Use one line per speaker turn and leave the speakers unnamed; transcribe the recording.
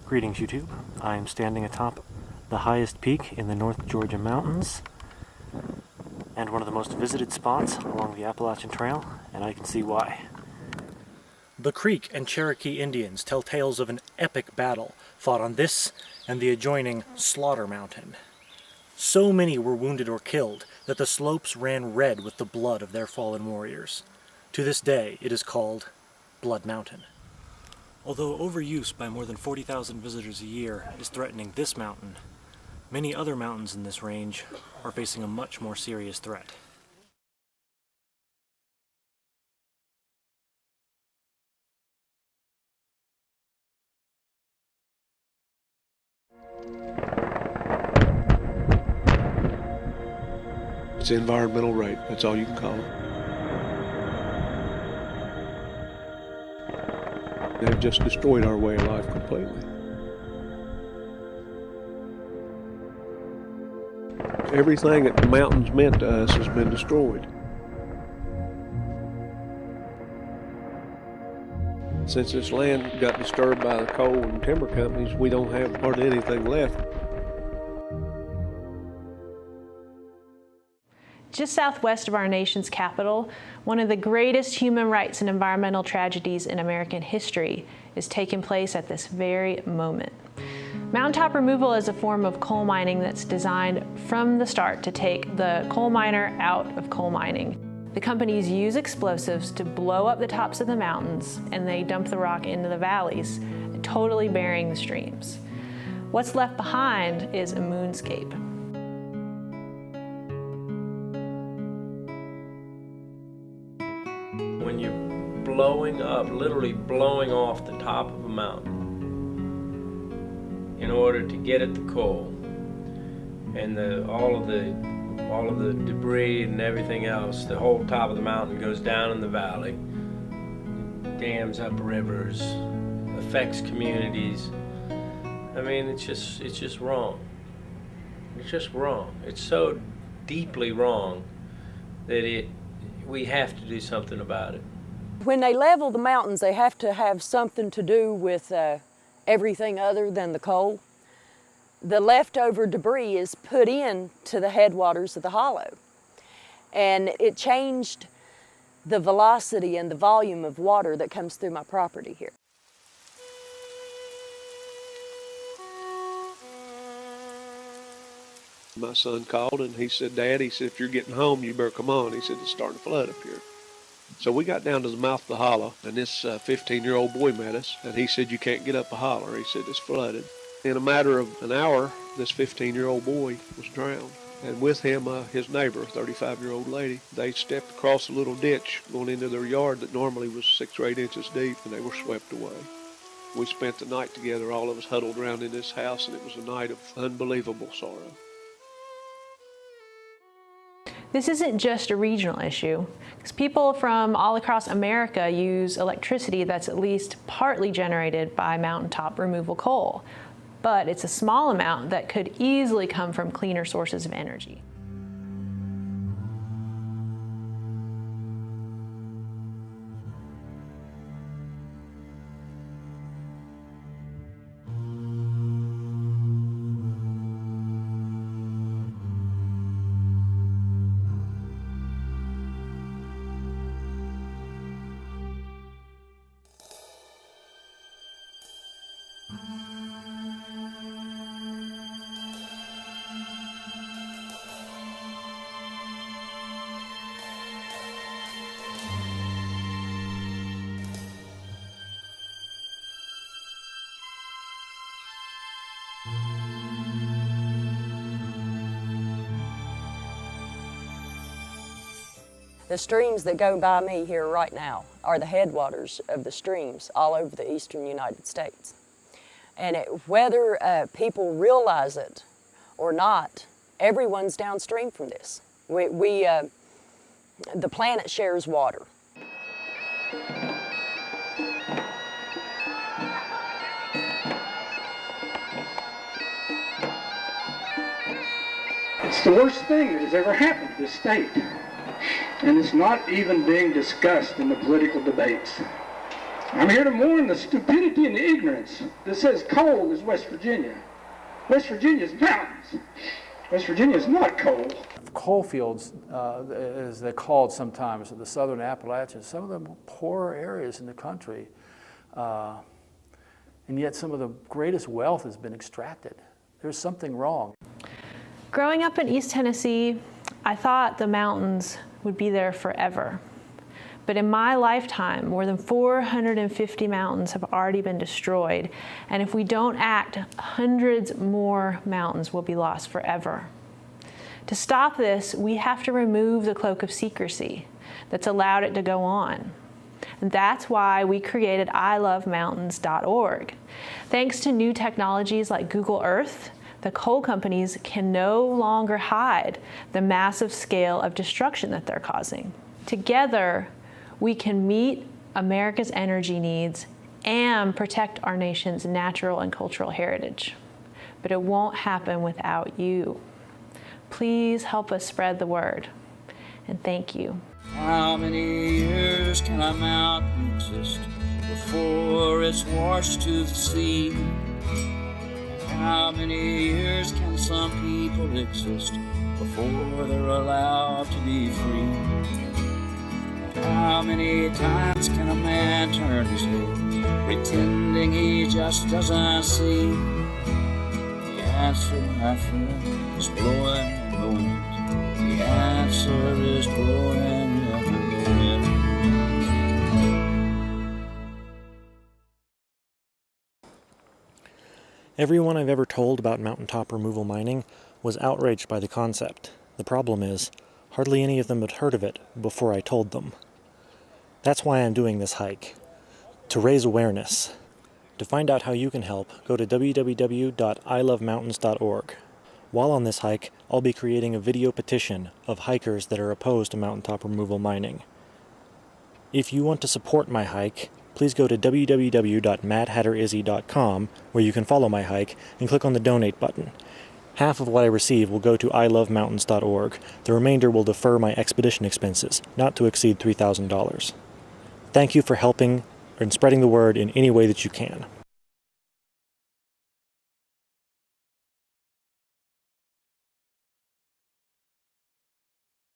Greetings, YouTube. I am standing atop the highest peak in the North Georgia mountains and one of the most visited spots along the Appalachian Trail, and I can see why. The Creek and Cherokee Indians tell tales of an epic battle fought on this and the adjoining Slaughter Mountain. So many were wounded or killed that the slopes ran red with the blood of their fallen warriors. To this day, it is called Blood Mountain. Although overuse by more than 40,000 visitors a year is threatening this mountain, many other mountains in this range are facing a much more serious threat.
It's environmental rape, that's all you can call it. They've just destroyed our way of life completely. Everything that the mountains meant to us has been destroyed. Since this land got disturbed by the coal and timber companies, we don't have hardly anything left.
Just southwest of our nation's capital, one of the greatest human rights and environmental tragedies in American history is taking place at this very moment. Mountaintop removal is a form of coal mining that's designed from the start to take the coal miner out of coal mining. The companies use explosives to blow up the tops of the mountains, and they dump the rock into the valleys, totally burying the streams. What's left behind is a moonscape.
When you're blowing up, literally blowing off the top of a mountain in order to get at the coal, and all of the debris and everything else, the whole top of the mountain goes down in the valley, dams up rivers, affects communities. I mean, it's just wrong. It's just wrong. It's so deeply wrong that we have to do something about it.
When they level the mountains, they have to have something to do with everything other than the coal. The leftover debris is put in to the headwaters of the hollow. And it changed the velocity and the volume of water that comes through my property here.
My son called and he said, "Dad," he said, "if you're getting home, you better come on." He said, "It's starting to flood up here." So we got down to the mouth of the hollow, and this 15-year-old boy met us, and he said, "You can't get up a holler." He said, "It's flooded." In a matter of an hour, this 15-year-old boy was drowned. And with him, his neighbor, a 35-year-old lady. They stepped across a little ditch going into their yard that normally was 6 or 8 inches deep, and they were swept away. We spent the night together, all of us huddled around in this house, and it was a night of unbelievable sorrow.
This isn't just a regional issue, because people from all across America use electricity that's at least partly generated by mountaintop removal coal. But it's a small amount that could easily come from cleaner sources of energy.
The streams that go by me here right now are the headwaters of the streams all over the eastern United States. And whether people realize it or not, everyone's downstream from this. The planet shares water.
It's the worst thing that has ever happened to this state. And it's not even being discussed in the political debates. I'm here to mourn the stupidity and the ignorance that says coal is West Virginia. West Virginia's mountains. West Virginia is not coal.
Coal fields, as they're called sometimes, the southern Appalachians, some of the poorer areas in the country, and yet some of the greatest wealth has been extracted. There's something wrong.
Growing up in East Tennessee, I thought the mountains would be there forever. But in my lifetime, more than 450 mountains have already been destroyed. And if we don't act, hundreds more mountains will be lost forever. To stop this, we have to remove the cloak of secrecy that's allowed it to go on. And that's why we created ilovemountains.org. Thanks to new technologies like Google Earth, the coal companies can no longer hide the massive scale of destruction that they're causing. Together, we can meet America's energy needs and protect our nation's natural and cultural heritage. But it won't happen without you. Please help us spread the word. And thank you.
How many years can a mountain exist before it's washed to the sea? How many years can some people exist before they're allowed to be free? How many times can a man turn his head, pretending he just doesn't see? The answer, my friend, is blowing in the wind. The answer is blowing in the wind.
Everyone I've ever told about mountaintop removal mining was outraged by the concept. The problem is, hardly any of them had heard of it before I told them. That's why I'm doing this hike, to raise awareness. To find out how you can help, go to www.ilovemountains.org. While on this hike, I'll be creating a video petition of hikers that are opposed to mountaintop removal mining. If you want to support my hike, please go to www.madhatterizzy.com, where you can follow my hike, and click on the donate button. Half of what I receive will go to ilovemountains.org. The remainder will defer my expedition expenses, not to exceed $3,000. Thank you for helping and spreading the word in any way that you can.